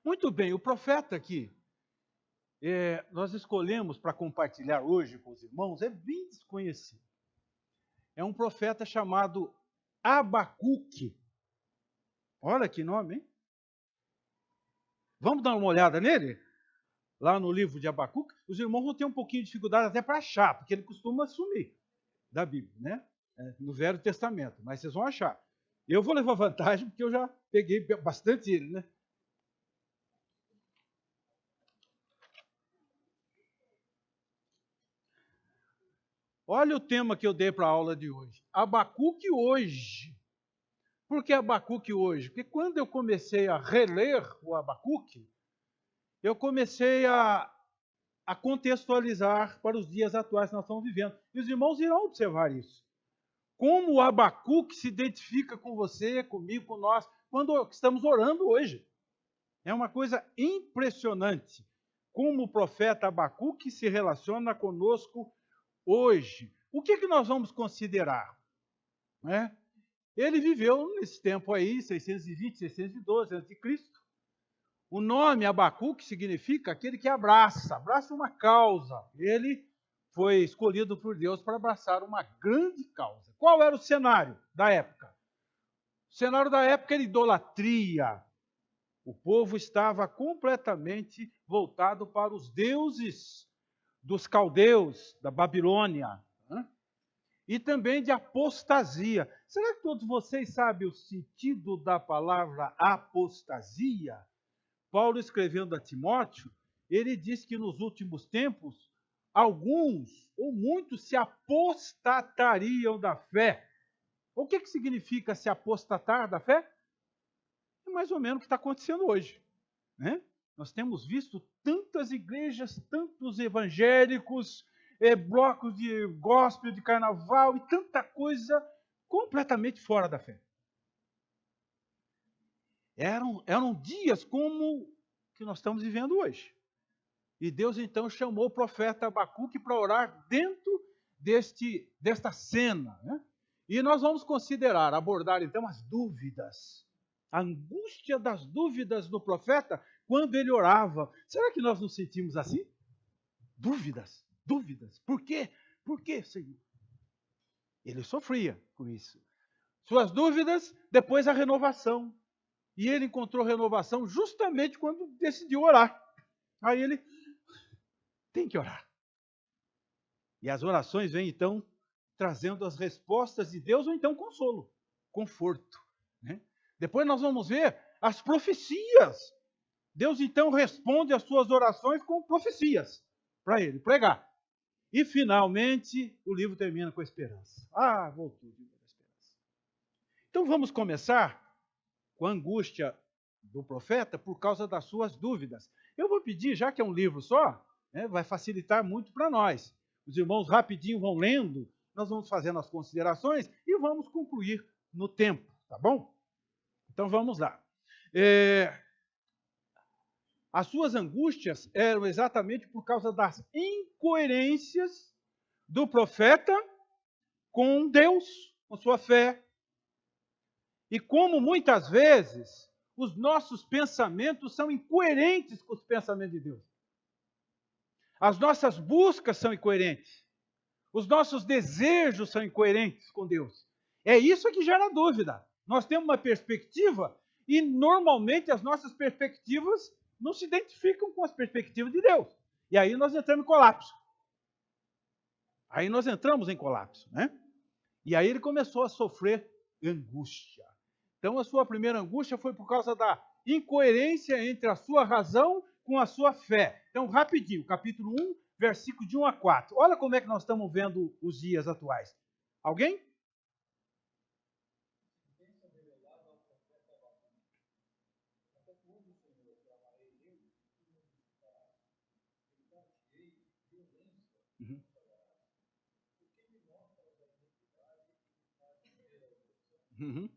Muito bem, o profeta aqui, nós escolhemos para compartilhar hoje com os irmãos, é bem desconhecido. É um profeta chamado Abacuque. Olha que nome, hein? Vamos dar uma olhada nele? Lá no livro de Abacuque, os irmãos vão ter um pouquinho de dificuldade até para achar, porque ele costuma sumir da Bíblia, né? No Velho Testamento, mas vocês vão achar. Eu vou levar vantagem, porque eu já peguei bastante ele, né? Olha o tema que eu dei para a aula de hoje. Abacuque hoje. Por que Abacuque hoje? Porque quando eu comecei a reler o Abacuque, eu comecei a contextualizar para os dias atuais que nós estamos vivendo. E os irmãos irão observar isso. Como o Abacuque se identifica com você, comigo, com nós, quando estamos orando hoje. É uma coisa impressionante como o profeta Abacuque se relaciona conosco hoje. O que nós vamos considerar? Né? Ele viveu nesse tempo aí, 620, 612 a.C. O nome Abacuque significa aquele que abraça uma causa. Ele foi escolhido por Deus para abraçar uma grande causa. Qual era o cenário da época? O cenário da época era idolatria. O povo estava completamente voltado para os deuses dos caldeus, da Babilônia, né? E também de apostasia. Será que todos vocês sabem o sentido da palavra apostasia? Paulo, escrevendo a Timóteo, ele diz que nos últimos tempos, alguns ou muitos se apostatariam da fé. O que significa se apostatar da fé? É mais ou menos o que está acontecendo hoje, né? Nós temos visto tantas igrejas, tantos evangélicos, blocos de gospel, de carnaval e tanta coisa completamente fora da fé. Eram dias como que nós estamos vivendo hoje. E Deus então chamou o profeta Abacuque para orar dentro desta cena, né? E nós vamos abordar então as dúvidas, a angústia das dúvidas do profeta quando ele orava. Será que nós nos sentimos assim? Dúvidas. Por quê? Por quê, Senhor? Ele sofria com isso. Suas dúvidas, depois a renovação. E ele encontrou renovação justamente quando decidiu orar. Aí ele tem que orar. E as orações vêm então trazendo as respostas de Deus ou então consolo, conforto, né? Depois nós vamos ver as profecias. Deus então responde às suas orações com profecias para ele pregar. E finalmente o livro termina com a esperança. Voltou de novo a esperança. Então vamos começar com a angústia do profeta por causa das suas dúvidas. Eu vou pedir, já que é um livro só, né, vai facilitar muito para nós. Os irmãos rapidinho vão lendo, nós vamos fazendo as considerações e vamos concluir no tempo, tá bom? Então vamos lá. As suas angústias eram exatamente por causa das incoerências do profeta com Deus, com sua fé. E como muitas vezes os nossos pensamentos são incoerentes com os pensamentos de Deus. As nossas buscas são incoerentes. Os nossos desejos são incoerentes com Deus. É isso que gera dúvida. Nós temos uma perspectiva e normalmente as nossas perspectivas não se identificam com as perspectivas de Deus. E aí nós entramos em colapso. Né? E aí ele começou a sofrer angústia. Então a sua primeira angústia foi por causa da incoerência entre a sua razão com a sua fé. Então, rapidinho, capítulo 1, versículo de 1 a 4. Olha como é que nós estamos vendo os dias atuais. Alguém? Uhum. Uhum.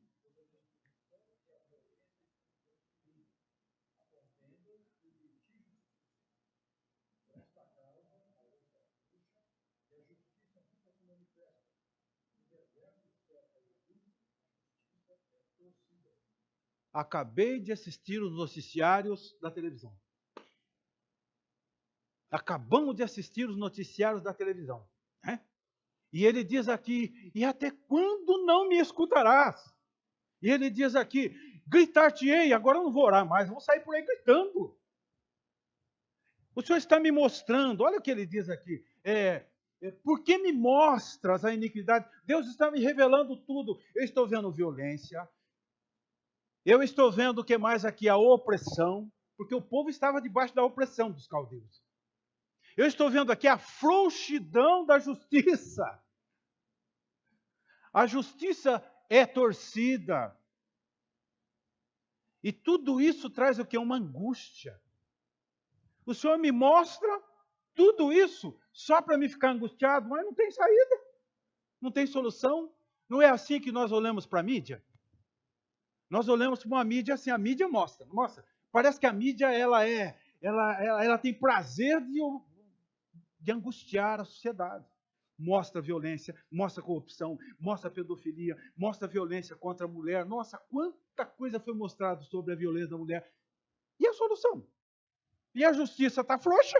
Acabei de assistir os noticiários da televisão. Acabamos de assistir os noticiários da televisão. Né? E ele diz aqui, e até quando não me escutarás? E ele diz aqui, gritar-te-ei, agora eu não vou orar mais, vou sair por aí gritando. O Senhor está me mostrando, olha o que ele diz aqui, por que me mostras a iniquidade? Deus está me revelando tudo. Eu estou vendo violência, eu estou vendo o que mais aqui? A opressão, porque o povo estava debaixo da opressão dos caldeus. Eu estou vendo aqui a frouxidão da justiça. A justiça é torcida. E tudo isso traz o que? Uma angústia. O Senhor me mostra tudo isso só para me ficar angustiado, mas não tem saída. Não tem solução. Não é assim que nós olhamos para a mídia? Nós olhamos para uma mídia assim, a mídia mostra. Parece que a mídia ela tem prazer de angustiar a sociedade. Mostra violência, mostra corrupção, mostra pedofilia, mostra violência contra a mulher. Nossa, quanta coisa foi mostrada sobre a violência da mulher. E a solução? E a justiça está frouxa,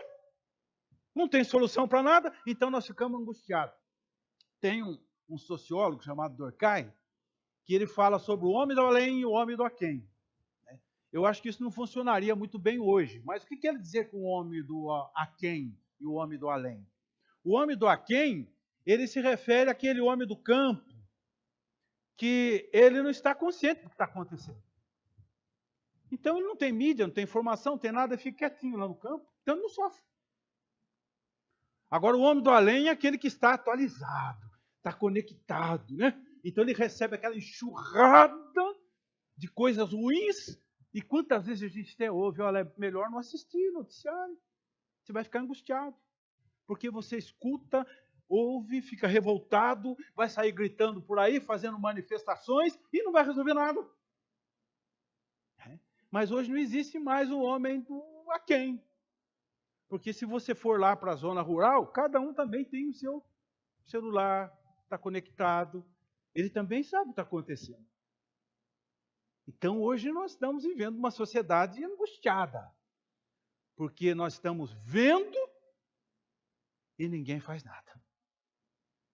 não tem solução para nada, então nós ficamos angustiados. Tem um sociólogo chamado Durkheim, que ele fala sobre o homem do além e o homem do aquém. Eu acho que isso não funcionaria muito bem hoje, mas o que quer dizer com o homem do aquém e o homem do além? O homem do aquém, ele se refere àquele homem do campo, que ele não está consciente do que está acontecendo. Então ele não tem mídia, não tem informação, não tem nada, ele fica quietinho lá no campo, então ele não sofre. Agora o homem do além é aquele que está atualizado, está conectado, né? Então ele recebe aquela enxurrada de coisas ruins, e quantas vezes a gente até ouve, olha, é melhor não assistir noticiário, você vai ficar angustiado, porque você escuta, ouve, fica revoltado, vai sair gritando por aí, fazendo manifestações, e não vai resolver nada. Mas hoje não existe mais o homem do aquém. Porque se você for lá para a zona rural, cada um também tem o seu celular, está conectado. Ele também sabe o que está acontecendo. Então hoje nós estamos vivendo uma sociedade angustiada. Porque nós estamos vendo e ninguém faz nada.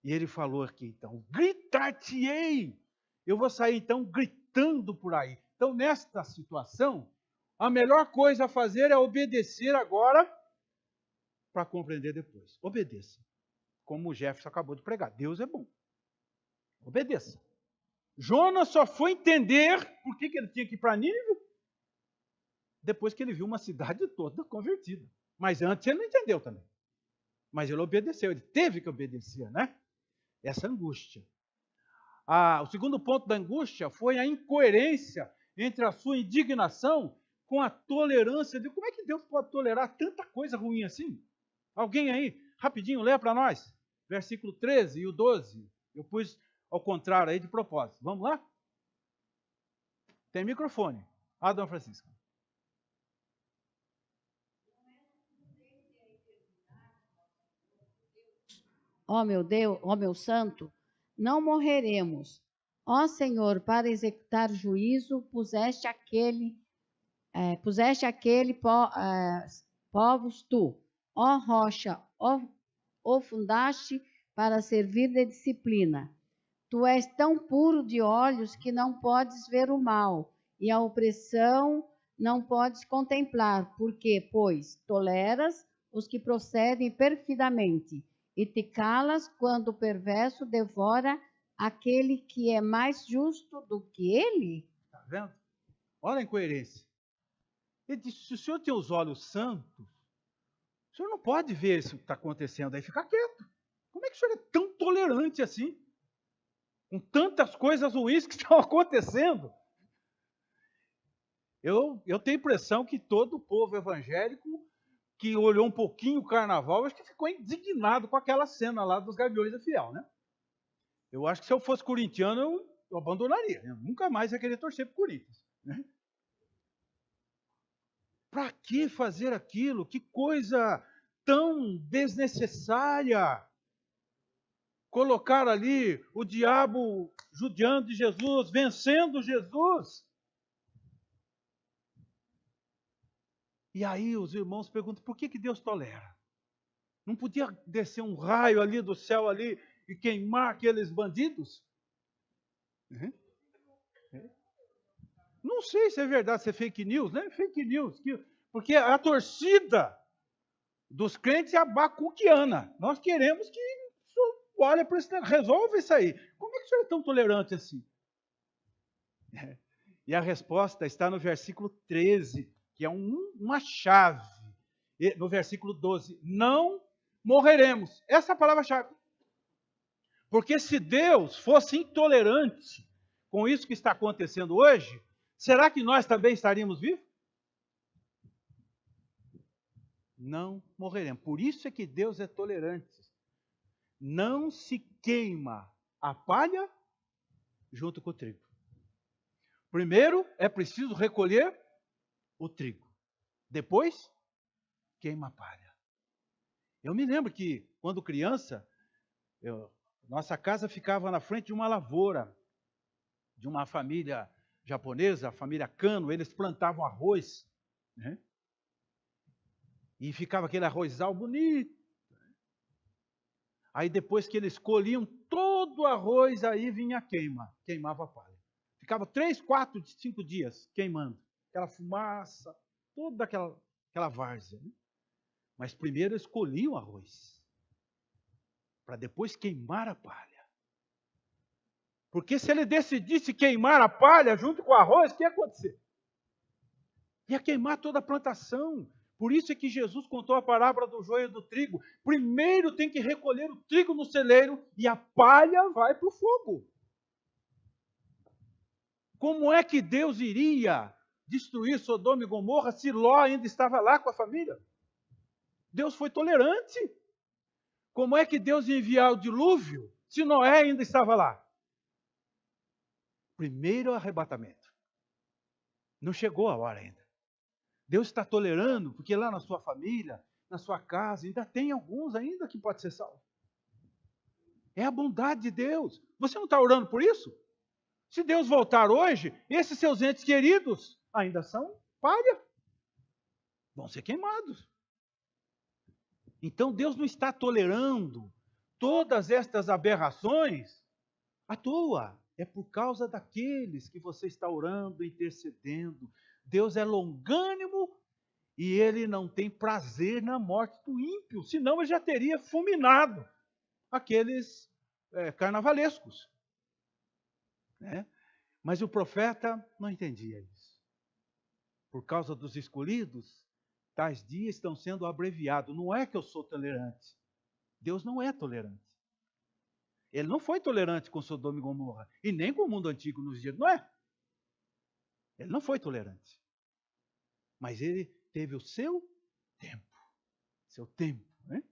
E ele falou aqui, então, gritar-te-ei. Eu vou sair então gritando por aí. Então, nesta situação, a melhor coisa a fazer é obedecer agora para compreender depois. Obedeça. Como o Jefferson acabou de pregar. Deus é bom. Obedeça. Jonas só foi entender por que ele tinha que ir para Nínive depois que ele viu uma cidade toda convertida. Mas antes ele não entendeu também. Mas ele obedeceu. Ele teve que obedecer, né? Essa angústia. O segundo ponto da angústia foi a incoerência entre a sua indignação com a tolerância de como é que Deus pode tolerar tanta coisa ruim assim? Alguém aí, rapidinho, lê para nós. Versículo 13 e o 12. Eu pus ao contrário aí de propósito. Vamos lá? Tem microfone. Dona Francisca. Ó meu Deus, ó meu santo, não morreremos. Ó Senhor, para executar juízo, puseste povos tu. Ó rocha, ó fundaste para servir de disciplina. Tu és tão puro de olhos que não podes ver o mal, e a opressão não podes contemplar, porque, pois, toleras os que procedem perfidamente, e te calas quando o perverso devora aquele que é mais justo do que ele? Está vendo? Olha a incoerência. Ele disse, se o senhor tem os olhos santos, o senhor não pode ver isso que está acontecendo aí, fica quieto. Como é que o senhor é tão tolerante assim? Com tantas coisas ruins que estão acontecendo. Eu tenho a impressão que todo o povo evangélico que olhou um pouquinho o carnaval, acho que ficou indignado com aquela cena lá dos Gaviões da Fiel, né? Eu acho que se eu fosse corintiano, eu abandonaria. Eu nunca mais ia querer torcer para o Corinthians. Né? Para que fazer aquilo? Que coisa tão desnecessária! Colocar ali o diabo judiando de Jesus, vencendo Jesus. E aí os irmãos perguntam, por que Deus tolera? Não podia descer um raio ali do céu ali e queimar aqueles bandidos? Não sei se é verdade, se é fake news, né? Fake news. Porque a torcida dos crentes é abacuquiana. Nós queremos que o senhor olhe para isso, resolva isso aí. Como é que o senhor é tão tolerante assim? E a resposta está no versículo 13, que é uma chave. E no versículo 12, não morreremos. Essa é a palavra-chave. Porque se Deus fosse intolerante com isso que está acontecendo hoje, será que nós também estaríamos vivos? Não morreremos. Por isso é que Deus é tolerante. Não se queima a palha junto com o trigo. Primeiro é preciso recolher o trigo. Depois, queima a palha. Eu me lembro que, quando criança, nossa casa ficava na frente de uma lavoura, de uma família japonesa, a família Kano, eles plantavam arroz, né? E ficava aquele arrozal bonito. Aí depois que eles colhiam todo o arroz, aí vinha a queima, queimava a palha. Ficava 3, 4, 5 dias queimando. Aquela fumaça, toda aquela várzea. Né? Mas primeiro eles colhiam o arroz, para depois queimar a palha. Porque se ele decidisse queimar a palha junto com o arroz, o que ia acontecer? Ia queimar toda a plantação. Por isso é que Jesus contou a parábola do joio e do trigo. Primeiro tem que recolher o trigo no celeiro e a palha vai para o fogo. Como é que Deus iria destruir Sodoma e Gomorra se Ló ainda estava lá com a família? Deus foi tolerante. Como é que Deus ia enviar o dilúvio se Noé ainda estava lá? Primeiro arrebatamento. Não chegou a hora ainda. Deus está tolerando, porque lá na sua família, na sua casa, ainda tem alguns ainda que pode ser salvo. É a bondade de Deus. Você não está orando por isso? Se Deus voltar hoje, esses seus entes queridos ainda são palha. Vão ser queimados. Então Deus não está tolerando todas estas aberrações à toa. É por causa daqueles que você está orando, intercedendo. Deus é longânimo e Ele não tem prazer na morte do ímpio, senão Ele já teria fulminado aqueles carnavalescos. Né? Mas o profeta não entendia isso. Por causa dos escolhidos, tais dias estão sendo abreviados. Não é que eu sou tolerante. Deus não é tolerante. Ele não foi tolerante com Sodoma e Gomorra, e nem com o mundo antigo nos dias, não é? Ele não foi tolerante. Mas ele teve o seu tempo. Seu tempo, né?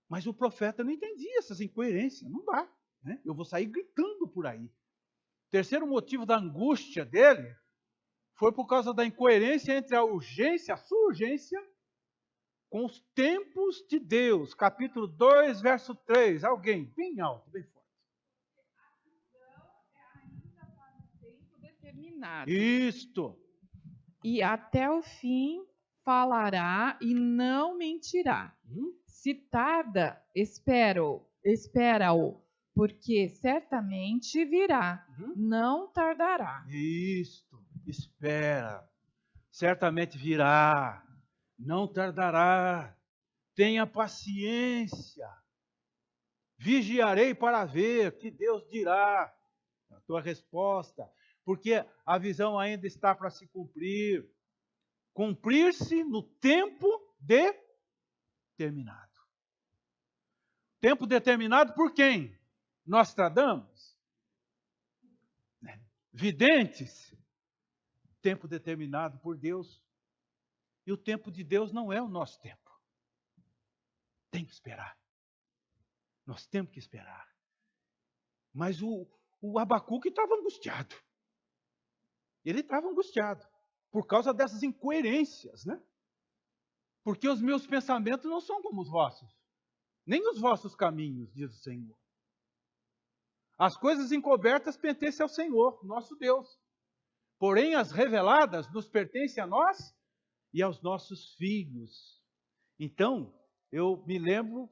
Mas o profeta não entendia essas incoerências. Não dá. Né? Eu vou sair gritando por aí. Terceiro motivo da angústia dele foi por causa da incoerência entre a urgência, a sua urgência, com os tempos de Deus. Capítulo 2, verso 3. Alguém, bem alto, bem forte. Isto. E até o fim falará e não mentirá. Se tarda, espera-o, porque certamente virá, não tardará. Isto, espera. Certamente virá, não tardará. Tenha paciência. Vigiarei para ver o que Deus dirá. A tua resposta. Porque a visão ainda está para se cumprir. Cumprir-se no tempo determinado. Tempo determinado por quem? Nostradamus? Videntes? Tempo determinado por Deus. E o tempo de Deus não é o nosso tempo. Tem que esperar. Nós temos que esperar. Mas o Abacuque estava angustiado. Ele estava angustiado por causa dessas incoerências, né? Porque os meus pensamentos não são como os vossos, nem os vossos caminhos, diz o Senhor. As coisas encobertas pertencem ao Senhor, nosso Deus. Porém, as reveladas nos pertencem a nós e aos nossos filhos. Então, eu me lembro,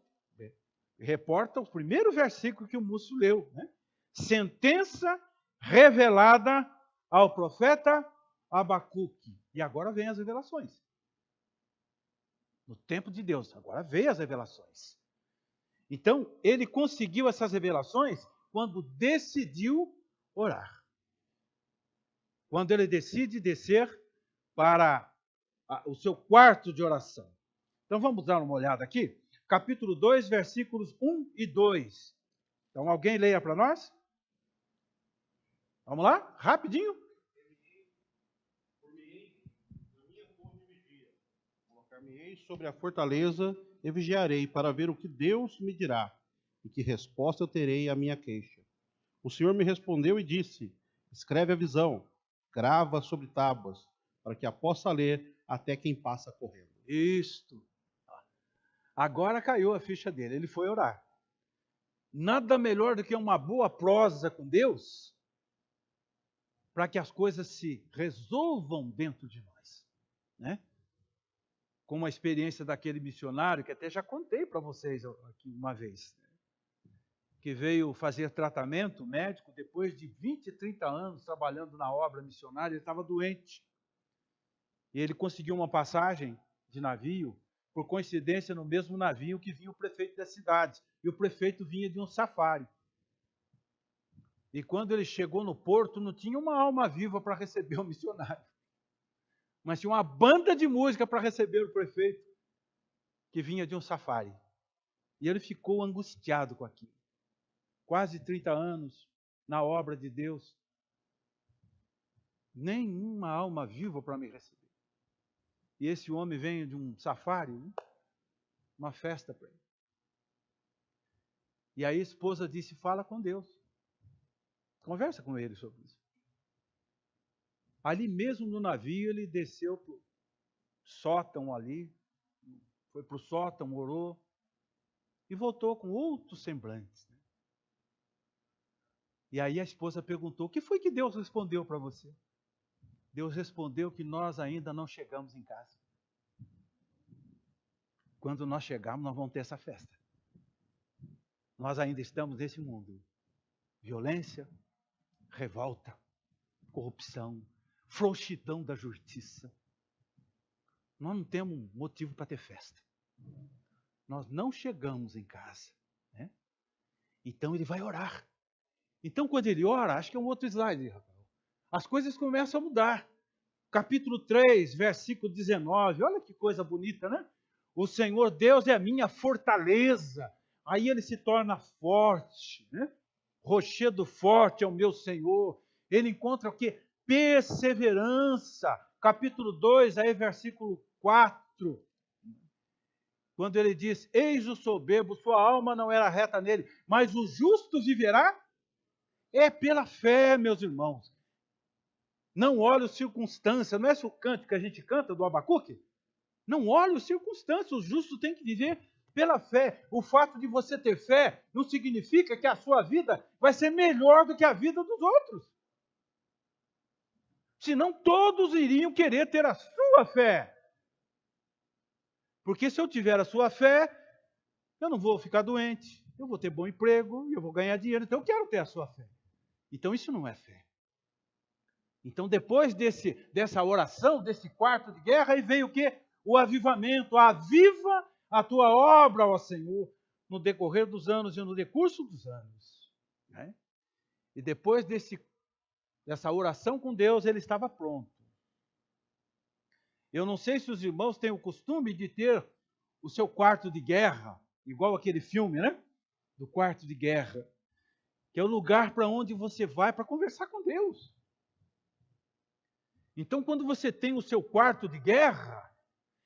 reporta o primeiro versículo que o Múcio leu, né? Sentença revelada ao profeta Abacuque. E agora vem as revelações. No tempo de Deus, agora veio as revelações. Então, ele conseguiu essas revelações quando decidiu orar. Quando ele decide descer para o seu quarto de oração. Então, vamos dar uma olhada aqui. Capítulo 2, versículos 1 e 2. Então, alguém leia para nós? Vamos lá? Rapidinho. Colocar-me-ei sobre a fortaleza e vigiarei para ver o que Deus me dirá e que resposta eu terei à minha queixa. O Senhor me respondeu e disse: escreve a visão, grava sobre tábuas, para que a possa ler até quem passa correndo. Isto. Agora caiu a ficha dele, ele foi orar. Nada melhor do que uma boa prosa com Deus para que as coisas se resolvam dentro de nós, né? Como a experiência daquele missionário, que até já contei para vocês aqui uma vez, que veio fazer tratamento médico depois de 20, 30 anos trabalhando na obra missionária, ele estava doente. E ele conseguiu uma passagem de navio, por coincidência, no mesmo navio que vinha o prefeito da cidade. E o prefeito vinha de um safari. E quando ele chegou no porto, não tinha uma alma viva para receber o missionário. Mas tinha uma banda de música para receber o prefeito, que vinha de um safari. E ele ficou angustiado com aquilo. Quase 30 anos na obra de Deus. Nenhuma alma viva para me receber. E esse homem vem de um safari, né? Uma festa para ele. E aí a esposa disse, fala com Deus. Conversa com ele sobre isso. Ali mesmo no navio, ele desceu para o sótão ali, foi para o sótão, orou, e voltou com outros semblantes. Né? E aí a esposa perguntou, o que foi que Deus respondeu para você? Deus respondeu que nós ainda não chegamos em casa. Quando nós chegarmos, nós vamos ter essa festa. Nós ainda estamos nesse mundo. Violência, revolta, corrupção, frouxidão da justiça. Nós não temos motivo para ter festa. Nós não chegamos em casa. Né? Então ele vai orar. Então quando ele ora, acho que é um outro slide, Rafael. As coisas começam a mudar. Capítulo 3, versículo 19. Olha que coisa bonita, né? O Senhor Deus é a minha fortaleza. Aí ele se torna forte, né? Rochedo forte é o meu Senhor. Ele encontra o quê? Perseverança. Capítulo 2, aí versículo 4. Quando ele diz, eis o soberbo, sua alma não era reta nele, mas o justo viverá? É pela fé, meus irmãos. Não olhe as circunstâncias. Não é esse o canto que a gente canta do Abacuque? Não olhe as circunstâncias. O justo tem que viver pela fé. O fato de você ter fé não significa que a sua vida vai ser melhor do que a vida dos outros. Senão todos iriam querer ter a sua fé. Porque se eu tiver a sua fé, eu não vou ficar doente, eu vou ter bom emprego, eu vou ganhar dinheiro. Então eu quero ter a sua fé. Então isso não é fé. Então depois dessa oração, desse quarto de guerra, aí veio o quê? O avivamento. Aviva a tua obra, ó Senhor, no decorrer dos anos e no decurso dos anos. Né? E depois dessa oração com Deus, ele estava pronto. Eu não sei se os irmãos têm o costume de ter o seu quarto de guerra, igual aquele filme, né? Do quarto de guerra, que é o lugar para onde você vai para conversar com Deus. Então, quando você tem o seu quarto de guerra,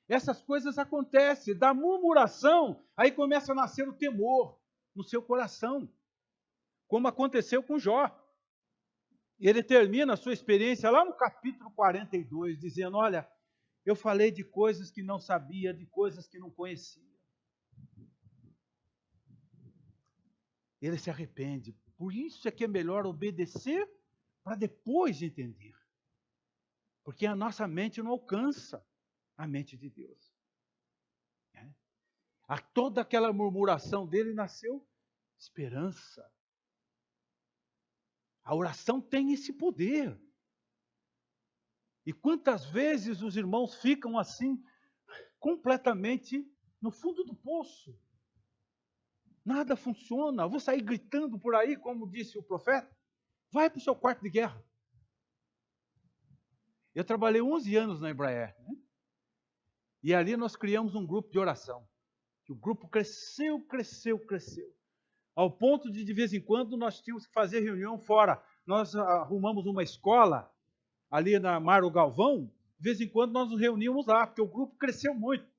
essas coisas acontecem. Da murmuração, aí começa a nascer o temor no seu coração, como aconteceu com Jó. Ele termina a sua experiência lá no capítulo 42, dizendo, olha, eu falei de coisas que não sabia, de coisas que não conhecia. Ele se arrepende. Por isso é que é melhor obedecer para depois entender. Porque a nossa mente não alcança. a mente de Deus. A toda aquela murmuração dele nasceu esperança. A oração tem esse poder. E quantas vezes os irmãos ficam assim, completamente no fundo do poço. Nada funciona. Eu vou sair gritando por aí, como disse o profeta. Vai para o seu quarto de guerra. Eu trabalhei 11 anos na Embraer. Né? E ali nós criamos um grupo de oração. O grupo cresceu. Ao ponto de vez em quando, nós tínhamos que fazer reunião fora. Nós arrumamos uma escola ali na Mário Galvão. De vez em quando, nós nos reuníamos lá, porque o grupo cresceu muito.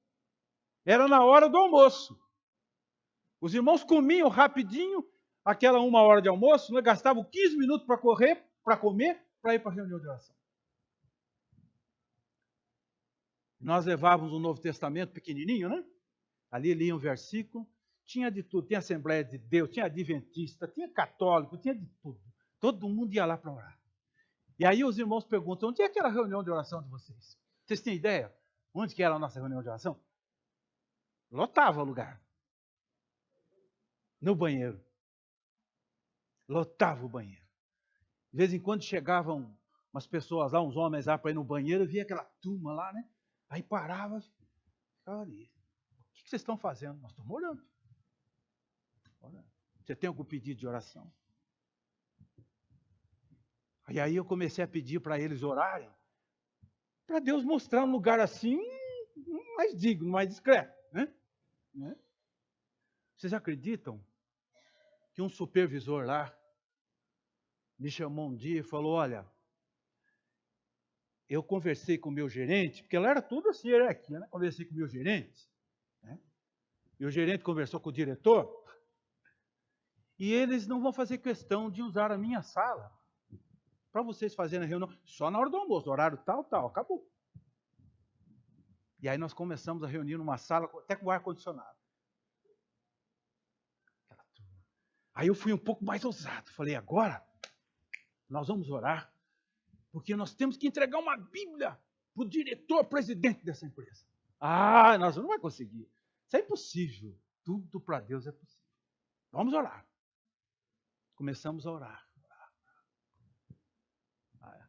Era na hora do almoço. Os irmãos comiam rapidinho, aquela 1 hora de almoço, nós gastavam 15 minutos para correr, para comer, para ir para a reunião de oração. Nós levávamos o Novo Testamento pequenininho, né? Ali lia um versículo, tinha de tudo, tinha Assembleia de Deus, tinha Adventista, tinha católico, tinha de tudo. Todo mundo ia lá para orar. E aí os irmãos perguntam, onde é que era a reunião de oração de vocês? Vocês têm ideia? Onde que era a nossa reunião de oração? Lotava o lugar. No banheiro. Lotava o banheiro. De vez em quando chegavam umas pessoas lá, uns homens lá para ir no banheiro, eu via aquela turma lá, né? Aí parava, ficava ali. O que vocês estão fazendo? Nós estamos orando. Você tem algum pedido de oração? E aí eu comecei a pedir para eles orarem, para Deus mostrar um lugar assim, mais digno, mais discreto. Né? Vocês acreditam que um supervisor lá me chamou um dia e falou, olha, eu conversei com o meu gerente, porque lá era tudo assim, era aqui, né? Conversei com o meu gerente, né? E o gerente conversou com o diretor, e eles não vão fazer questão de usar a minha sala para vocês fazerem a reunião só na hora do almoço, horário tal, acabou. E aí nós começamos a reunir numa sala, até com ar-condicionado. Aí eu fui um pouco mais ousado, falei, agora nós vamos orar, porque nós temos que entregar uma Bíblia para o diretor-presidente dessa empresa. Ah, nós não vamos conseguir. Isso é impossível. Tudo para Deus é possível. Vamos orar. Começamos a orar.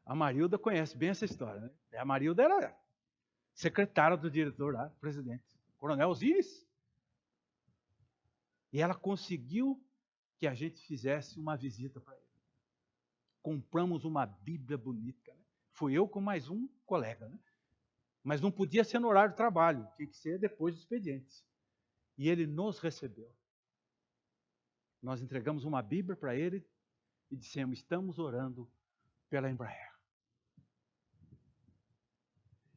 A Marilda conhece bem essa história, né? A Marilda era secretária do diretor lá, presidente, Coronel Osíris. E ela conseguiu que a gente fizesse uma visita para ele. Compramos uma Bíblia bonita. Né? Fui eu com mais um colega. Né? Mas não podia ser no horário de trabalho, tinha que ser depois do expediente. E ele nos recebeu. Nós entregamos uma Bíblia para ele e dissemos, estamos orando pela Embraer.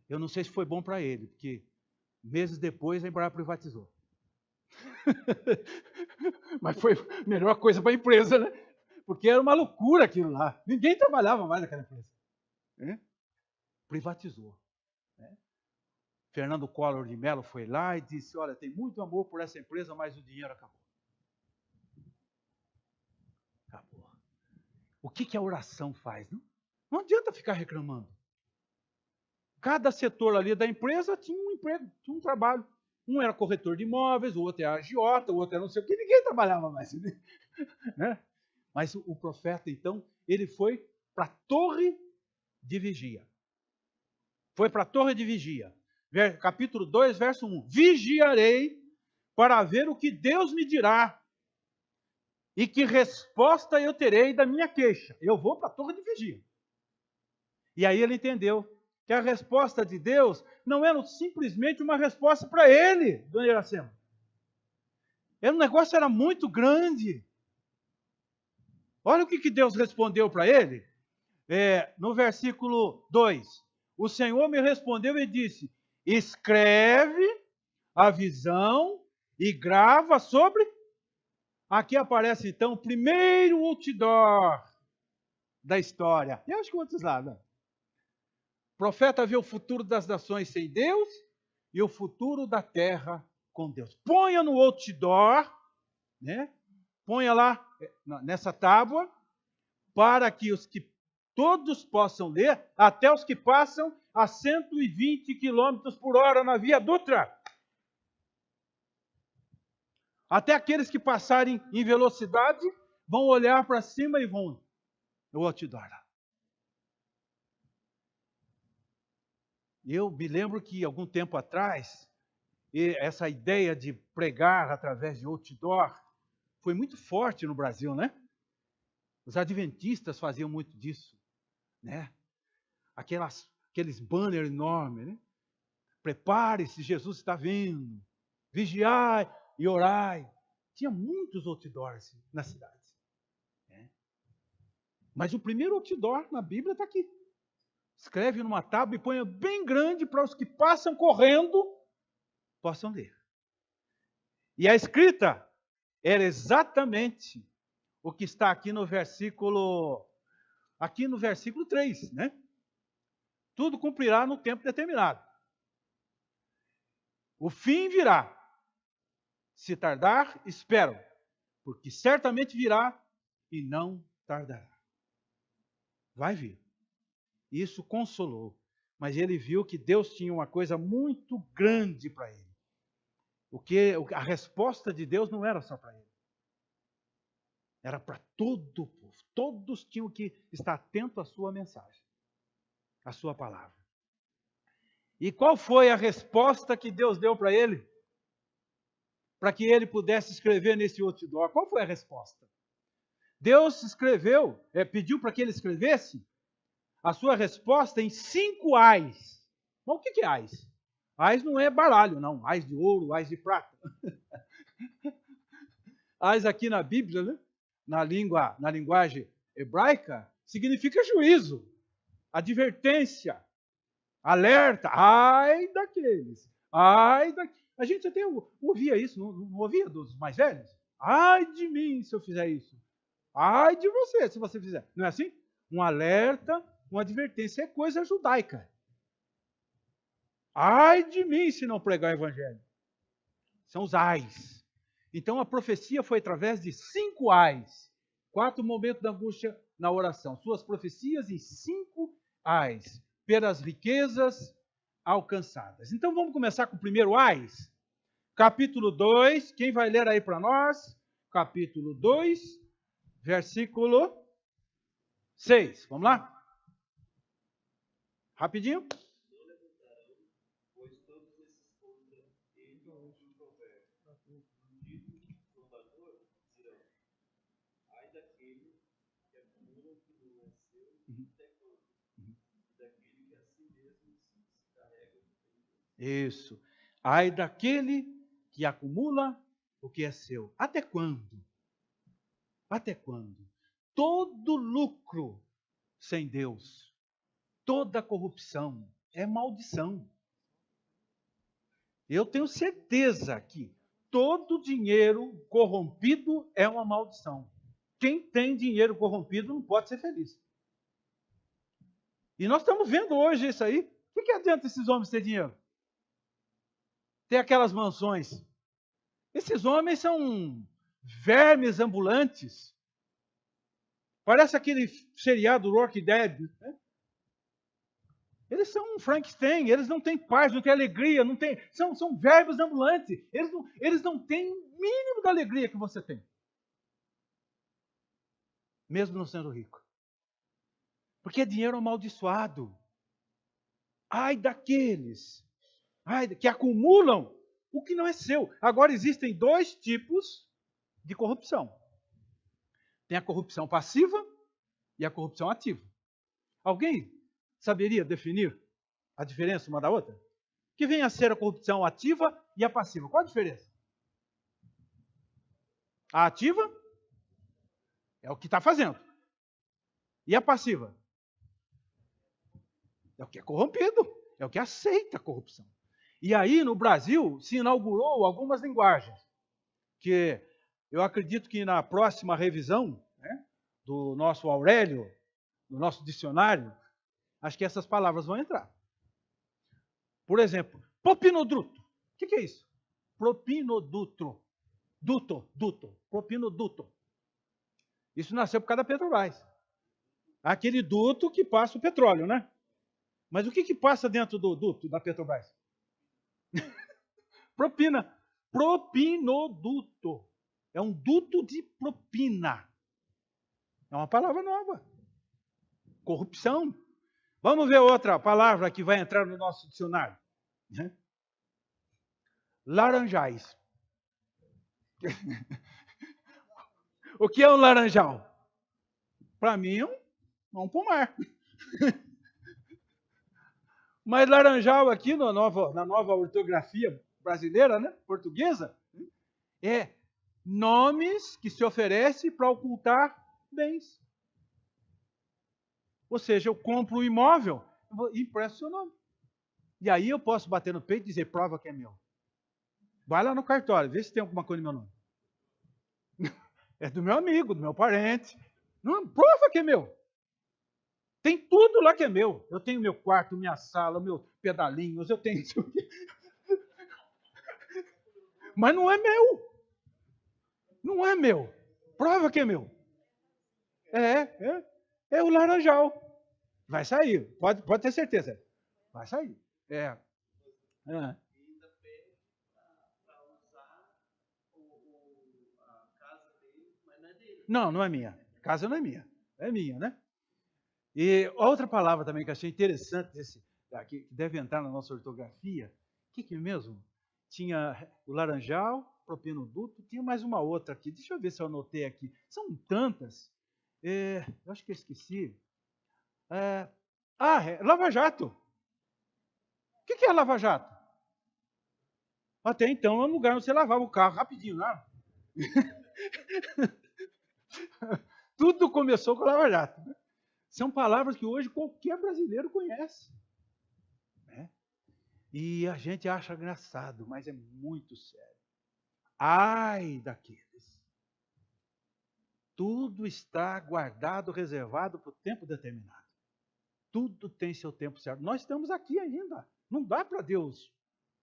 Eu não sei se foi bom para ele, porque meses depois a Embraer privatizou. Mas foi a melhor coisa para a empresa, né? Porque era uma loucura aquilo lá. Ninguém trabalhava mais naquela empresa. Privatizou. Fernando Collor de Mello foi lá e disse, olha, tem muito amor por essa empresa, mas o dinheiro acabou. Acabou. O que a oração faz? Não adianta ficar reclamando. Cada setor ali da empresa tinha um emprego, tinha um trabalho. Um era corretor de imóveis, o outro era agiota, o outro era não sei o que, ninguém trabalhava mais. Né? Mas o profeta, então, ele foi para a torre de vigia. Foi para a torre de vigia. Capítulo 2, verso 1. Vigiarei para ver o que Deus me dirá e que resposta eu terei da minha queixa. Eu vou para a torre de vigia. E aí ele entendeu que a resposta de Deus não era simplesmente uma resposta para ele, dona Iracema. O negócio era muito grande. Olha o que Deus respondeu para ele. No versículo 2. O Senhor me respondeu e disse, escreve a visão e grava sobre... Aqui aparece então o primeiro outdoor da história. Eu acho que outros lá, não. O profeta vê o futuro das nações sem Deus e o futuro da terra com Deus. Ponha no outdoor, né? Ponha lá nessa tábua, para que os que todos possam ler, até os que passam a 120 km por hora na Via Dutra. Até aqueles que passarem em velocidade vão olhar para cima e vão no outdoor. Eu me lembro que algum tempo atrás, essa ideia de pregar através de outdoor foi muito forte no Brasil, né? Os adventistas faziam muito disso, né? Aqueles banners enormes, né? Prepare-se, Jesus está vindo. Vigiai e orai. Tinha muitos outdoors na cidade. Né? Mas o primeiro outdoor na Bíblia está aqui. Escreve numa tábua e põe bem grande para os que passam correndo possam ler. E a escrita era exatamente o que está aqui no versículo 3, né? Tudo cumprirá no tempo determinado. O fim virá. Se tardar, espero, porque certamente virá e não tardará. Vai vir. Isso consolou, mas ele viu que Deus tinha uma coisa muito grande para ele. A resposta de Deus não era só para ele. Era para todo o povo. Todos tinham que estar atentos à sua mensagem, à sua palavra. E qual foi a resposta que Deus deu para ele? Para que ele pudesse escrever nesse outdoor. Qual foi a resposta? Deus pediu para que ele escrevesse a sua resposta em 5 ais. Mas o que é ais? Ais não é baralho, não. Ais de ouro, ais de prata. Ais aqui na Bíblia, né? Na linguagem hebraica, significa juízo, advertência, alerta. Ai daqueles. Ai daqueles. A gente até ouvia isso, não ouvia dos mais velhos? Ai de mim se eu fizer isso. Ai de você se você fizer. Não é assim? Um alerta, uma advertência, é coisa judaica. Ai de mim se não pregar o evangelho. São os ais. Então a profecia foi através de 5 ais. 4 momentos da angústia na oração. Suas profecias em 5 ais. Pelas riquezas alcançadas. Então vamos começar com o primeiro ais. Capítulo 2. Quem vai ler aí para nós? Capítulo 2, versículo 6. Vamos lá? Rapidinho. Isso. Ai daquele que acumula o que é seu. Até quando? Até quando? Todo lucro sem Deus, toda corrupção é maldição. Eu tenho certeza que todo dinheiro corrompido é uma maldição. Quem tem dinheiro corrompido não pode ser feliz. E nós estamos vendo hoje isso aí. O que adianta esses homens ter dinheiro? Ter aquelas mansões. Esses homens são vermes ambulantes. Parece aquele seriado Rock Dead. Né? Eles são um Frankenstein, eles não têm paz, não têm alegria, são vermes ambulantes. Eles não têm o mínimo da alegria que você tem. Mesmo não sendo rico. Porque é dinheiro amaldiçoado. Ai daqueles que acumulam o que não é seu. Agora existem 2 tipos de corrupção. Tem a corrupção passiva e a corrupção ativa. Alguém saberia definir a diferença uma da outra? Que vem a ser a corrupção ativa e a passiva. Qual a diferença? A ativa é o que está fazendo. E a passiva? É o que é corrompido. É o que aceita a corrupção. E aí, no Brasil, se inaugurou algumas linguagens. Que eu acredito que na próxima revisão, né, do nosso Aurélio, do nosso dicionário, acho que essas palavras vão entrar. Por exemplo, propinodruto. O que é isso? Propinoduto. Duto. Propinoduto. Isso nasceu por causa da Petrobras. Aquele duto que passa o petróleo, né? Mas o que passa dentro do duto da Petrobras? Propina. Propinoduto. É um duto de propina. É uma palavra nova. Corrupção. Vamos ver outra palavra que vai entrar no nosso dicionário. Laranjais. O que é um laranjal? Para mim, é um pomar. Mas laranjal aqui na nova ortografia brasileira, né, portuguesa, é nomes que se oferecem para ocultar bens. Ou seja, eu compro um imóvel e empresto seu nome. E aí eu posso bater no peito e dizer, prova que é meu. Vai lá no cartório, vê se tem alguma coisa no meu nome. É do meu amigo, do meu parente. Não, prova que é meu. Tem tudo lá que é meu. Eu tenho meu quarto, minha sala, meus pedalinhos, eu tenho isso aqui. Mas não é meu. Não é meu. Prova que é meu. É o laranjal. Vai sair. Pode ter certeza. Vai sair. Não é minha. A casa não é minha. É minha, né? E outra palavra também que eu achei interessante, que deve entrar na nossa ortografia, o que é mesmo? Tinha o laranjal, propinoduto, tinha mais uma outra aqui. Deixa eu ver se eu anotei aqui. São tantas. Eu acho que eu esqueci. Lava Jato. O que é Lava Jato? Até então é um lugar onde você lavava o carro rapidinho, né? Tudo começou com Lava Jato. Né? São palavras que hoje qualquer brasileiro conhece. Né? E a gente acha engraçado, mas é muito sério. Ai daqueles. Tudo está guardado, reservado para o tempo determinado. Tudo tem seu tempo certo. Nós estamos aqui ainda. Não dá para Deus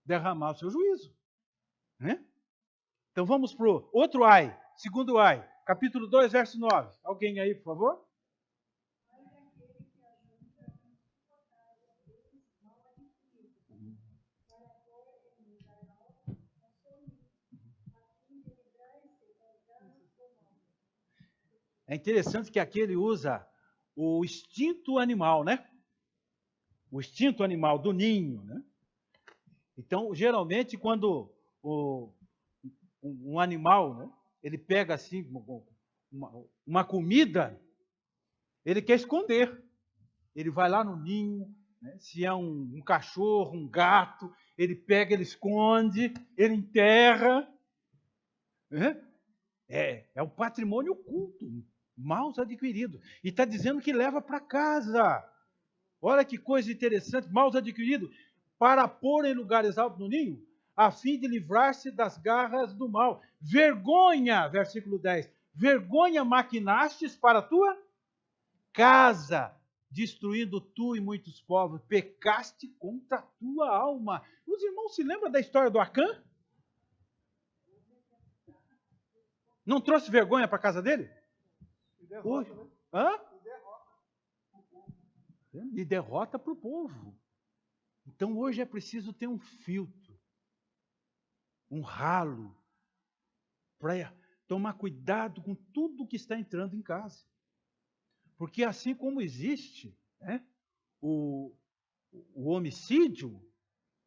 derramar o seu juízo. Né? Então vamos para o outro ai, segundo ai, capítulo 2, verso 9. Alguém aí, por favor? É interessante que aqui ele usa o instinto animal, né? O instinto animal do ninho, né? Então, geralmente, quando um animal, né, ele pega assim uma comida, ele quer esconder. Ele vai lá no ninho, né? Se é um cachorro, um gato, ele pega, ele esconde, ele enterra. Né? É o patrimônio oculto, mal adquirido. E está dizendo que leva para casa. Olha que coisa interessante, mal adquirido, para pôr em lugares altos no ninho, a fim de livrar-se das garras do mal. Vergonha, versículo 10, vergonha maquinastes para a tua casa, destruindo tu e muitos povos, pecaste contra a tua alma. Os irmãos se lembram da história do Acã? Não trouxe vergonha para a casa dele? E derrota para o povo. Então hoje é preciso ter um filtro, um ralo, para tomar cuidado com tudo que está entrando em casa. Porque assim como existe, né, o homicídio,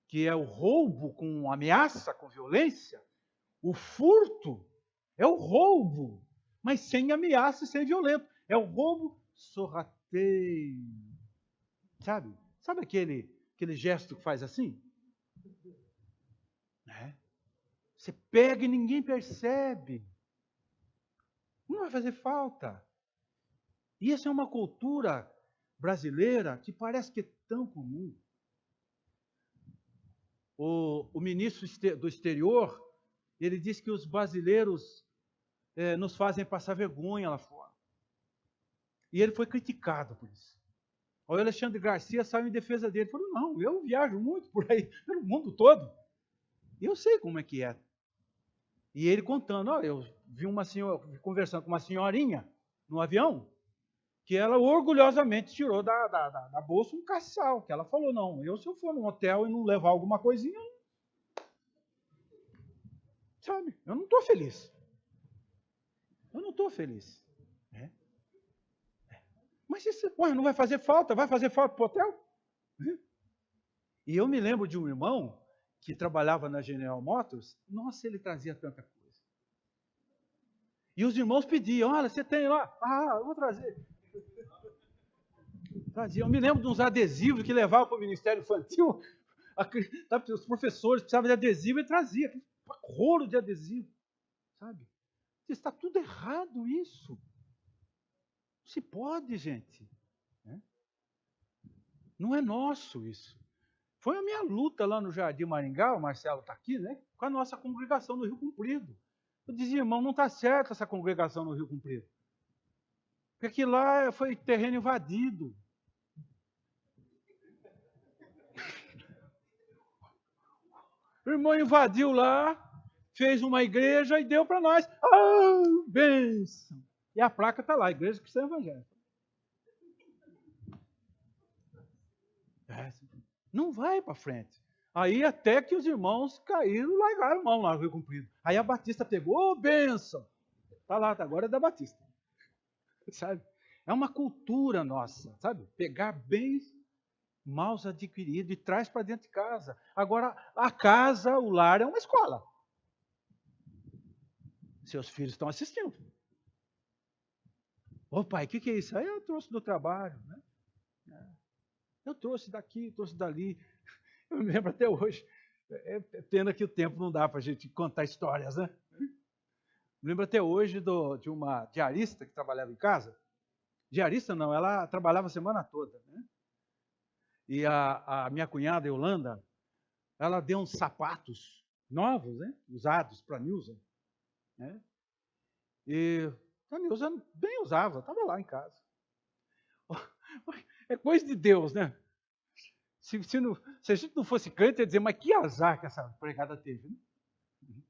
que é o roubo com ameaça, com violência, o furto é o roubo, mas sem ameaça e sem violento. É o roubo sorrateiro. Sabe aquele gesto que faz assim? Você pega e ninguém percebe. Não vai fazer falta. E essa é uma cultura brasileira que parece que é tão comum. O ministro do exterior, ele disse que os brasileiros nos fazem passar vergonha lá fora. E ele foi criticado por isso. O Alexandre Garcia saiu em defesa dele. Ele falou, não, eu viajo muito por aí, pelo mundo todo. E eu sei como é que é. E ele contando, eu vi uma senhora, conversando com uma senhorinha no avião, que ela orgulhosamente tirou da bolsa um caçal, que ela falou, não, se eu for num hotel e não levar alguma coisinha, sabe, eu não estou feliz. Eu não estou feliz. Mas isso, não vai fazer falta? Vai fazer falta para o hotel? E eu me lembro de um irmão que trabalhava na General Motors, nossa, ele trazia tanta coisa. E os irmãos pediam, olha, você tem lá? Eu vou trazer. Trazia. Eu me lembro de uns adesivos que levavam para o Ministério Infantil. Os professores precisavam de adesivo e trazia. Rolo de adesivo. Sabe? Está tudo errado isso. Não se pode, gente. Não é nosso isso. Foi a minha luta lá no Jardim Maringá, o Marcelo está aqui, né? Com a nossa congregação no Rio Comprido. Eu dizia, irmão, não está certo essa congregação no Rio Comprido. Porque aqui lá foi terreno invadido. O irmão invadiu lá, fez uma igreja e deu para nós. Bênção! E a placa está lá, Igreja Cristã Evangélica. Não vai para frente. Aí até que os irmãos caíram e largaram mão lá no Rio Comprido. Aí a Batista pegou, bênção! Está lá, agora é da Batista. Sabe? É uma cultura nossa, sabe? Pegar bens mal adquiridos e traz para dentro de casa. Agora, a casa, o lar é uma escola. Seus filhos estão assistindo. Ô pai, o que é isso? Aí eu trouxe do trabalho, né? Eu trouxe daqui, trouxe dali. Eu me lembro até hoje. É pena que o tempo não dá para a gente contar histórias, né? Me lembro até hoje de uma diarista que trabalhava em casa. Diarista não, ela trabalhava a semana toda, né? E a minha cunhada, Yolanda, ela deu uns sapatos novos, né? Usados para a Nilza. Né? E a Nilza bem usava, estava lá em casa. É coisa de Deus, né? Se a gente não fosse crente, ia dizer, mas que azar que essa empregada teve. Né?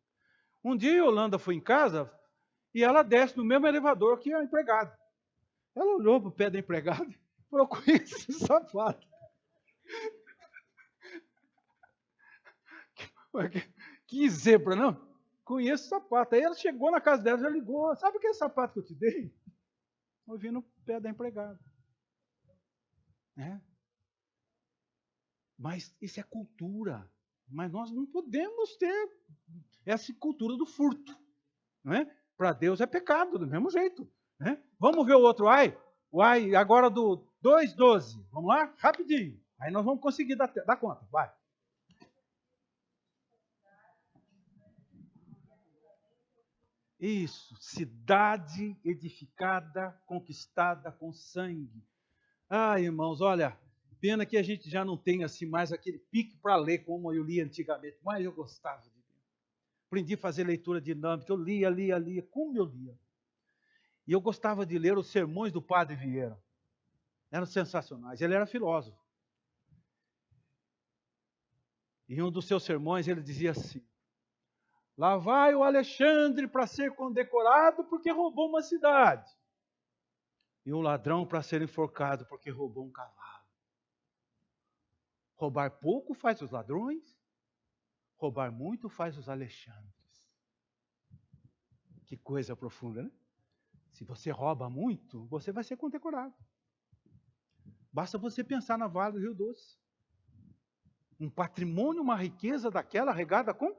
Um dia a Yolanda foi em casa e ela desce no mesmo elevador que a empregada. Ela olhou para o pé da empregada e falou, com esse sapato. Que zebra, não? Conheço o sapato. Aí ela chegou na casa dela, já ligou. Sabe aquele sapato que eu te dei? Eu vi no pé da empregada. Mas isso é cultura. Mas nós não podemos ter essa cultura do furto. Não é? Para Deus é pecado, do mesmo jeito. Né? Vamos ver o outro ai? O ai agora do 2:12. Vamos lá? Rapidinho. Aí nós vamos conseguir dar conta. Vai. Isso. Cidade edificada, conquistada com sangue. Irmãos, olha, pena que a gente já não tem assim mais aquele pique para ler como eu lia antigamente, mas eu gostava de ler. Aprendi a fazer leitura dinâmica, eu lia, como eu lia. E eu gostava de ler os sermões do Padre Vieira. Eram sensacionais. Ele era filósofo. E em um dos seus sermões ele dizia assim, lá vai o Alexandre para ser condecorado porque roubou uma cidade. E o ladrão para ser enforcado porque roubou um cavalo. Roubar pouco faz os ladrões, roubar muito faz os Alexandres. Que coisa profunda, né? Se você rouba muito, você vai ser condecorado. Basta você pensar na Vale do Rio Doce. Um patrimônio, uma riqueza daquela regada com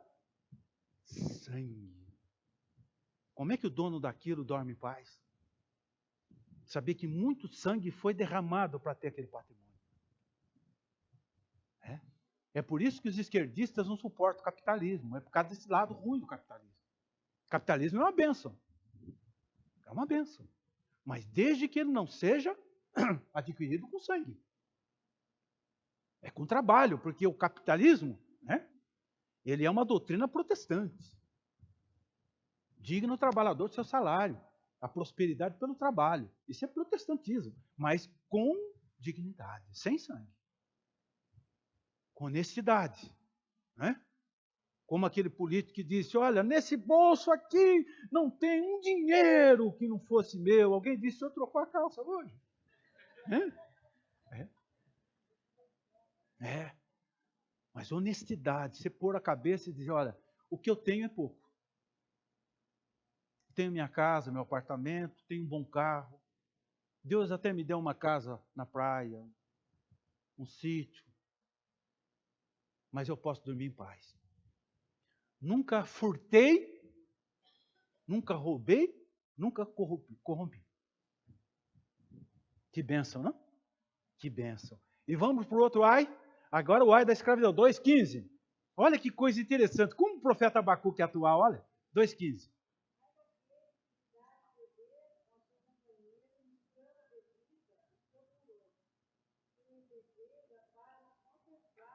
sangue. Como é que o dono daquilo dorme em paz? Saber que muito sangue foi derramado para ter aquele patrimônio. É por isso que os esquerdistas não suportam o capitalismo. É por causa desse lado ruim do capitalismo. O capitalismo é uma bênção. É uma bênção. Mas desde que ele não seja adquirido com sangue. É com trabalho, porque o capitalismo, ele é uma doutrina protestante. Digno o trabalhador do seu salário. A prosperidade pelo trabalho. Isso é protestantismo, mas com dignidade, sem sangue. Com honestidade. Como aquele político que disse, olha, nesse bolso aqui não tem um dinheiro que não fosse meu. Alguém disse, o senhor trocou a calça hoje? Mas honestidade, você pôr a cabeça e dizer, olha, o que eu tenho é pouco. Tenho minha casa, meu apartamento, tenho um bom carro. Deus até me deu uma casa na praia, um sítio. Mas eu posso dormir em paz. Nunca furtei, nunca roubei, nunca corrompi. Que bênção, não? Que bênção. E vamos para o outro ai. Agora o ai da escravidão, 2,15. Olha que coisa interessante. Como o profeta Abacuque é atual, olha. 2,15.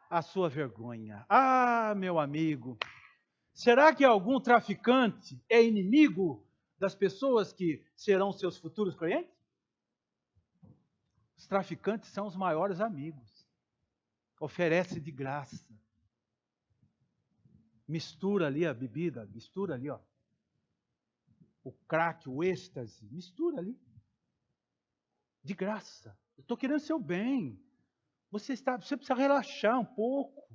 A sua vergonha. Ah, meu amigo. Será que algum traficante é inimigo das pessoas que serão seus futuros clientes? Os traficantes são os maiores amigos. Oferece de graça. Mistura ali a bebida, mistura ali, ó. O crack, o êxtase, mistura ali. De graça. Eu estou querendo seu bem. Você precisa relaxar um pouco.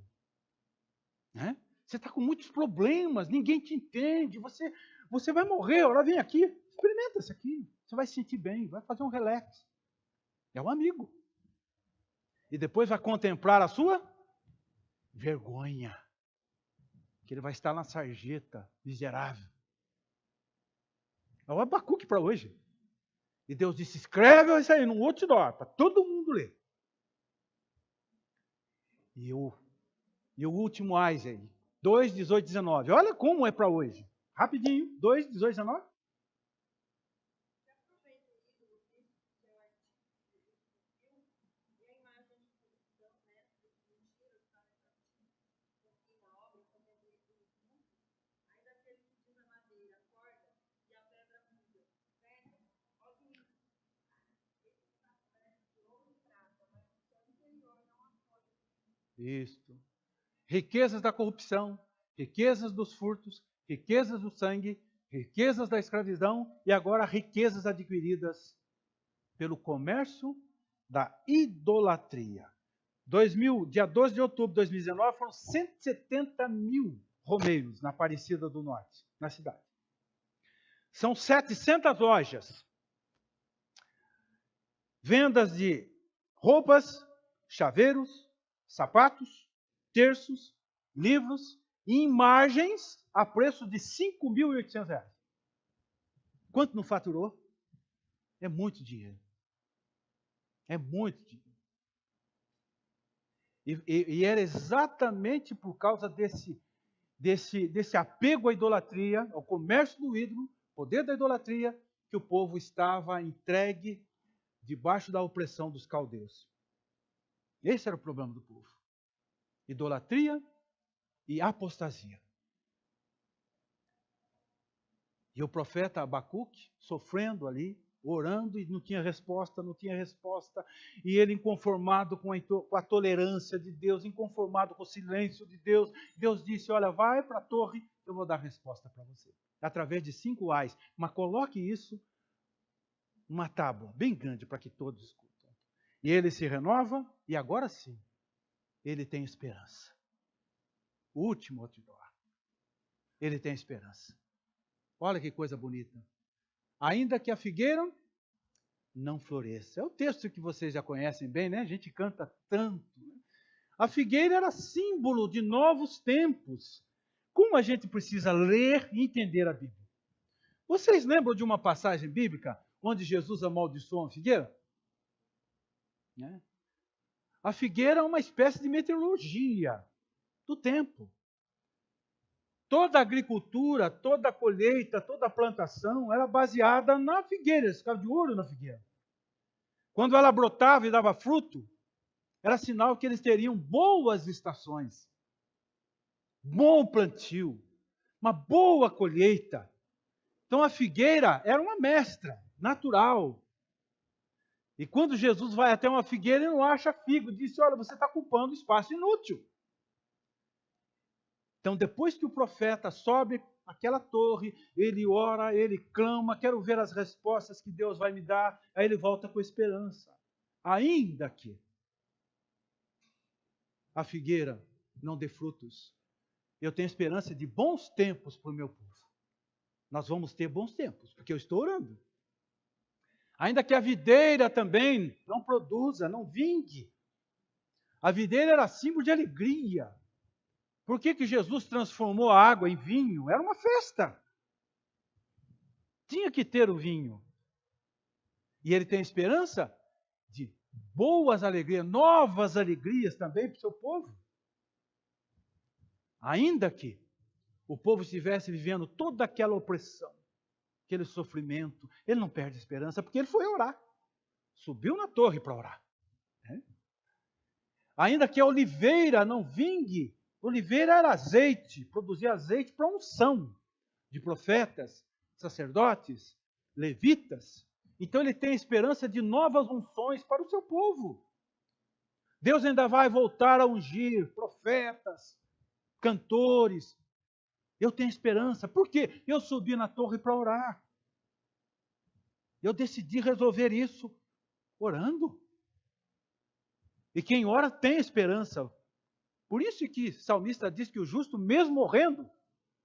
Né? Você está com muitos problemas, ninguém te entende, você vai morrer, olha, vem aqui, experimenta isso aqui. Você vai se sentir bem, vai fazer um relax. É um amigo. E depois vai contemplar a sua vergonha. Que ele vai estar na sarjeta, miserável. É o Abacuque para hoje. E Deus disse, escreve isso aí num outdoor, para todo mundo ler. E o último ais aí, 2, 18, 19. Olha como é para hoje. Rapidinho, 2, 18, 19. Isto. Riquezas da corrupção, riquezas dos furtos, riquezas do sangue, riquezas da escravidão e agora riquezas adquiridas pelo comércio da idolatria. Dia 12 de outubro de 2019 foram 170 mil romeiros na Aparecida do Norte, na cidade. São 700 lojas. Vendas de roupas, chaveiros, sapatos, terços, livros e imagens a preço de R$ 5.800. Quanto não faturou? É muito dinheiro. É muito dinheiro. E era exatamente por causa desse apego à idolatria, ao comércio do ídolo, poder da idolatria, que o povo estava entregue debaixo da opressão dos caldeus. Esse era o problema do povo. Idolatria e apostasia. E o profeta Abacuque sofrendo ali, orando e não tinha resposta, e ele inconformado com a tolerância de Deus, inconformado com o silêncio de Deus, Deus disse, olha, vai para a torre, eu vou dar resposta para você. Através de 5 ais, mas coloque isso numa tábua bem grande para que todos escutem. E ele se renova, e agora sim, ele tem esperança. O último outdoor. Ele tem esperança. Olha que coisa bonita. Ainda que a figueira não floresça. É o texto que vocês já conhecem bem, né? A gente canta tanto. Né? A figueira era símbolo de novos tempos. Como a gente precisa ler e entender a Bíblia? Vocês lembram de uma passagem bíblica onde Jesus amaldiçoou uma figueira? Né? A figueira é uma espécie de meteorologia do tempo. Toda a agricultura, toda a colheita, toda a plantação era baseada na figueira, eles ficavam de olho na figueira. Quando ela brotava e dava fruto, era sinal que eles teriam boas estações, bom plantio, uma boa colheita. Então a figueira era uma mestra natural. E quando Jesus vai até uma figueira, ele não acha figo, disse, olha, você está ocupando espaço inútil. Então, depois que o profeta sobe aquela torre, ele ora, ele clama, quero ver as respostas que Deus vai me dar, aí ele volta com esperança. ainda que a figueira não dê frutos, eu tenho esperança de bons tempos para o meu povo. Nós vamos ter bons tempos, porque eu estou orando. Ainda que a videira também não produza, não vingue. A videira era símbolo de alegria. Por que Jesus transformou a água em vinho? Era uma festa. Tinha que ter o vinho. E ele tem esperança de boas alegrias, novas alegrias também para o seu povo. Ainda que o povo estivesse vivendo toda aquela opressão, aquele sofrimento, ele não perde a esperança, porque ele foi orar. Subiu na torre para orar. Ainda que a oliveira não vingue, oliveira era azeite, produzia azeite para unção de profetas, sacerdotes, levitas. Então ele tem esperança de novas unções para o seu povo. Deus ainda vai voltar a ungir profetas, cantores. Eu tenho esperança. Por quê? Eu subi na torre para orar. Eu decidi resolver isso orando. E quem ora tem esperança. Por isso que o salmista diz que o justo, mesmo morrendo,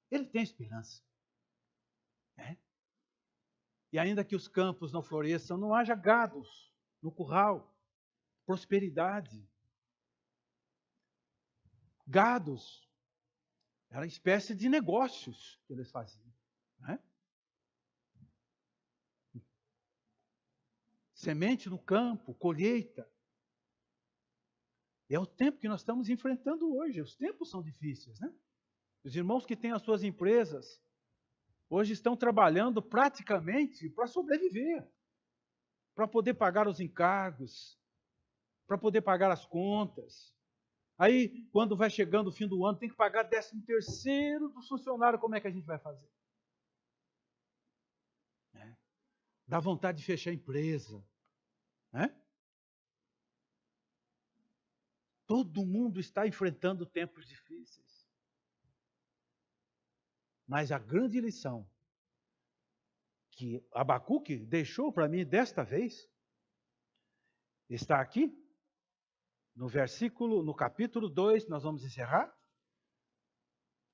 ele tem esperança. E ainda que os campos não floresçam, não haja gados no curral, prosperidade. Gados era espécie de negócios que eles faziam. Semente no campo, colheita. É o tempo que nós estamos enfrentando hoje. Os tempos são difíceis, né? Os irmãos que têm as suas empresas, hoje estão trabalhando praticamente para sobreviver, para poder pagar os encargos, para poder pagar as contas. Aí, quando vai chegando o fim do ano, tem que pagar 13º do funcionário. Como é que a gente vai fazer? Dá vontade de fechar a empresa. Todo mundo está enfrentando tempos difíceis. Mas a grande lição que Abacuque deixou para mim desta vez está aqui no capítulo 2, nós vamos encerrar.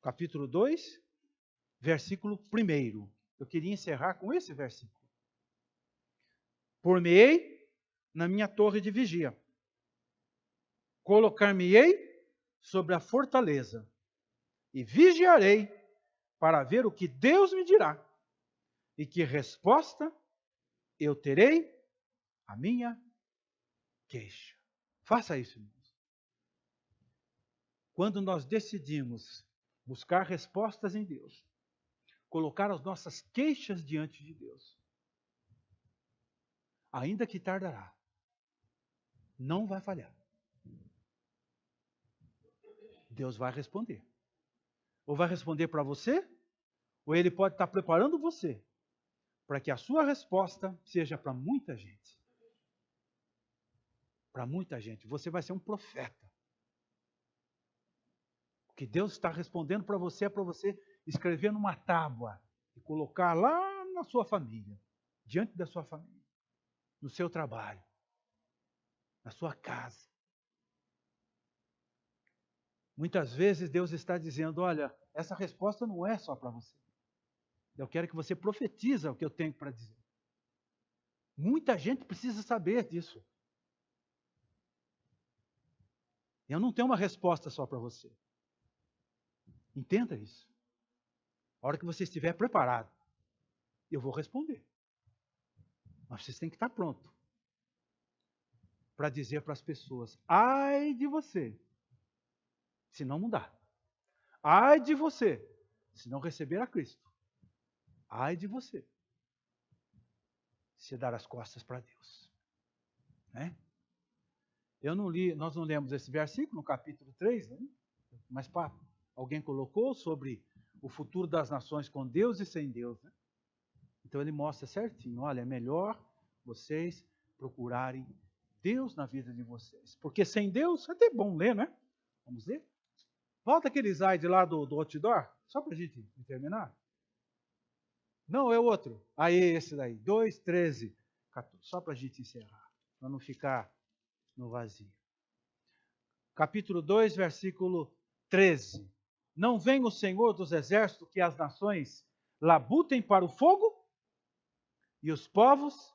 Capítulo 2, versículo 1. Eu queria encerrar com esse versículo. Por-me-ei na minha torre de vigia. Colocar-me-ei sobre a fortaleza e vigiarei para ver o que Deus me dirá e que resposta eu terei à minha queixa. Faça isso, irmãos. Quando nós decidimos buscar respostas em Deus, colocar as nossas queixas diante de Deus, ainda que tardará, não vai falhar. Deus vai responder. Ou vai responder para você, ou Ele pode estar preparando você para que a sua resposta seja para muita gente. Para muita gente. Você vai ser um profeta. O que Deus está respondendo para você é para você escrever numa tábua e colocar lá na sua família, diante da sua família, no seu trabalho, na sua casa. Muitas vezes Deus está dizendo, olha, essa resposta não é só para você. Eu quero que você profetiza o que eu tenho para dizer. Muita gente precisa saber disso. Eu não tenho uma resposta só para você. Entenda isso. A hora que você estiver preparado, eu vou responder. Mas vocês têm que estar pronto para dizer para as pessoas, ai de você, se não mudar. Ai de você, se não receber a Cristo. Ai de você, se dar as costas para Deus. Nós não lemos esse versículo no capítulo 3, mas alguém colocou sobre o futuro das nações com Deus e sem Deus. Então ele mostra certinho, olha, é melhor vocês procurarem Deus na vida de vocês. Porque sem Deus, é até bom ler, né? Vamos ler? Volta aquele slide lá do outdoor, só para a gente terminar. Não, é o outro. Aí, esse daí. 2, 13, 14. Só para a gente encerrar. Para não ficar no vazio. Capítulo 2, versículo 13. Não vem o Senhor dos Exércitos que as nações labutem para o fogo e os povos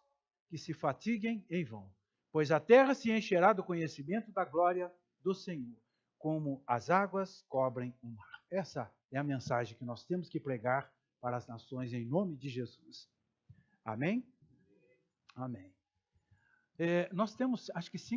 que se fatiguem em vão. Pois a terra se encherá do conhecimento da glória do Senhor, como as águas cobrem o mar. Essa é a mensagem que nós temos que pregar para as nações em nome de Jesus. Amém? Amém. Nós temos, acho que 5